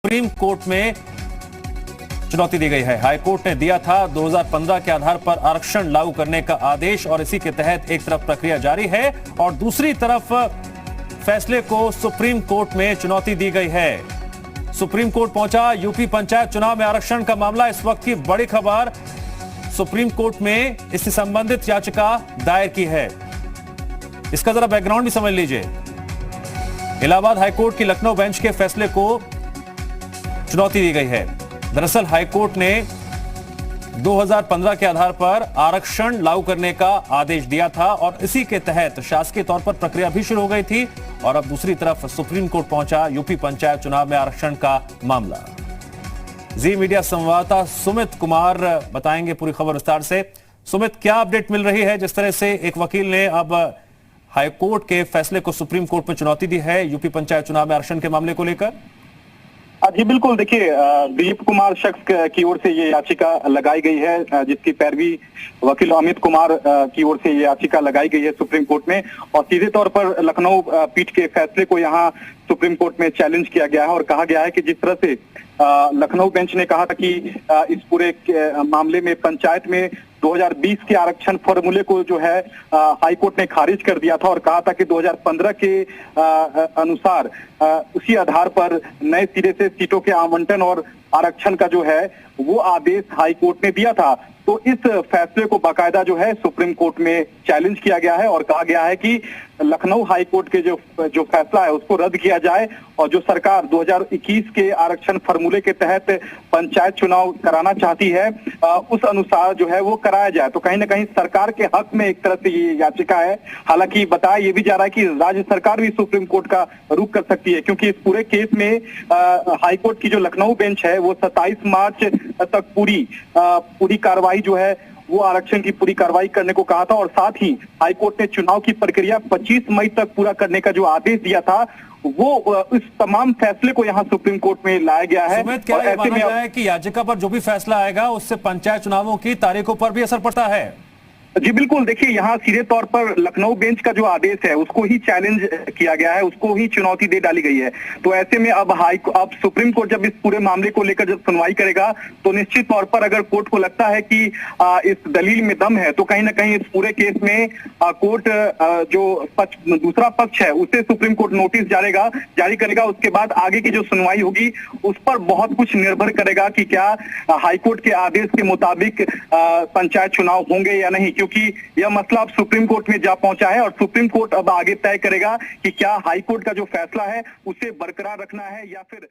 Supreme court में चुनौती दी गई है। हाईकोर्ट ने दिया था 2015 के आधार पर आरक्षण लागू करने का आदेश और इसी के तहत एक तरफ प्रक्रिया जारी है और दूसरी तरफ फैसले को सुप्रीम कोर्ट में चुनौती दी गई है। सुप्रीम कोर्ट पहुंचा यूपी पंचायत चुनाव में आरक्षण का मामला। इस वक्त की बड़ी खबर, सुप्रीम कोर्ट में इससे संबंधित याचिका दायर की है। इसका जरा बैकग्राउंड भी समझ लीजिए। इलाहाबाद हाईकोर्ट की लखनऊ बेंच के फैसले को चुनौती दी गई है। दरअसल हाईकोर्ट ने 2015 के आधार पर आरक्षण लागू करने का आदेश दिया था और इसी के तहत शासकीय तौर पर प्रक्रिया भी शुरू हो गई थी और अब दूसरी तरफ सुप्रीम कोर्ट पहुंचा यूपी पंचायत चुनाव में आरक्षण का मामला। जी मीडिया संवाददाता सुमित कुमार बताएंगे पूरी खबर विस्तार से। सुमित, क्या अपडेट मिल रही है जिस तरह से एक वकील ने अब हाईकोर्ट के फैसले को सुप्रीम कोर्ट में चुनौती दी है यूपी पंचायत चुनाव में आरक्षण के मामले को लेकर? जी बिल्कुल, देखिए दिलीप कुमार शख्स की ओर से ये याचिका लगाई गई है, जिसकी पैरवी वकील अमित कुमार की ओर से ये याचिका लगाई गई है सुप्रीम कोर्ट में और सीधे तौर पर लखनऊ पीठ के फैसले को यहाँ सुप्रीम कोर्ट में चैलेंज किया गया है और कहा गया है कि जिस तरह से लखनऊ बेंच ने कहा था कि इस पूरे मामले में पंचायत में 2020 के आरक्षण फॉर्मूले को जो है हाईकोर्ट ने खारिज कर दिया था और कहा था कि 2015 के अनुसार उसी आधार पर नए सिरे से सीटों के आवंटन और आरक्षण का जो है वो आदेश हाईकोर्ट ने दिया था। तो इस फैसले को बाकायदा जो है सुप्रीम कोर्ट में चैलेंज किया गया है और कहा गया है कि लखनऊ हाई कोर्ट के जो फैसला है उसको रद्द किया जाए और जो सरकार 2021 के आरक्षण फॉर्मूले के तहत पंचायत चुनाव कराना चाहती है उस अनुसार जो है वो कराया जाए। तो कहीं ना कहीं सरकार के हक में एक तरह से ये याचिका है। हालांकि बताया ये भी जा रहा है कि राज्य सरकार भी सुप्रीम कोर्ट का रुख कर सकती है, क्योंकि इस पूरे केस में हाई कोर्ट की जो लखनऊ बेंच है वो 27 मार्च तक पूरी कार्रवाई जो है वो आरक्षण की पूरी कार्रवाई करने को कहा था और साथ ही हाईकोर्ट ने चुनाव की प्रक्रिया 25 मई तक पूरा करने का जो आदेश दिया था वो इस तमाम फैसले को यहाँ सुप्रीम कोर्ट में लाया गया है। क्या ऐसे में है कि याचिका पर जो भी फैसला आएगा उससे पंचायत चुनावों की तारीखों पर भी असर पड़ता है? जी बिल्कुल, देखिए यहाँ सीधे तौर पर लखनऊ बेंच का जो आदेश है उसको ही चैलेंज किया गया है, उसको ही चुनौती दे डाली गई है। तो ऐसे में अब सुप्रीम कोर्ट जब इस पूरे मामले को लेकर जब सुनवाई करेगा तो निश्चित तौर पर अगर कोर्ट को लगता है कि इस दलील में दम है तो कहीं ना कहीं इस पूरे केस में कोर्ट जो दूसरा पक्ष है उसे सुप्रीम कोर्ट नोटिस जारी करेगा। उसके बाद आगे की जो सुनवाई होगी उस पर बहुत कुछ निर्भर करेगा कि क्या हाईकोर्ट के आदेश के मुताबिक पंचायत चुनाव होंगे या नहीं, क्योंकि यह मसला अब सुप्रीम कोर्ट में जा पहुंचा है और सुप्रीम कोर्ट अब आगे तय करेगा कि क्या हाई कोर्ट का जो फैसला है उसे बरकरार रखना है या फिर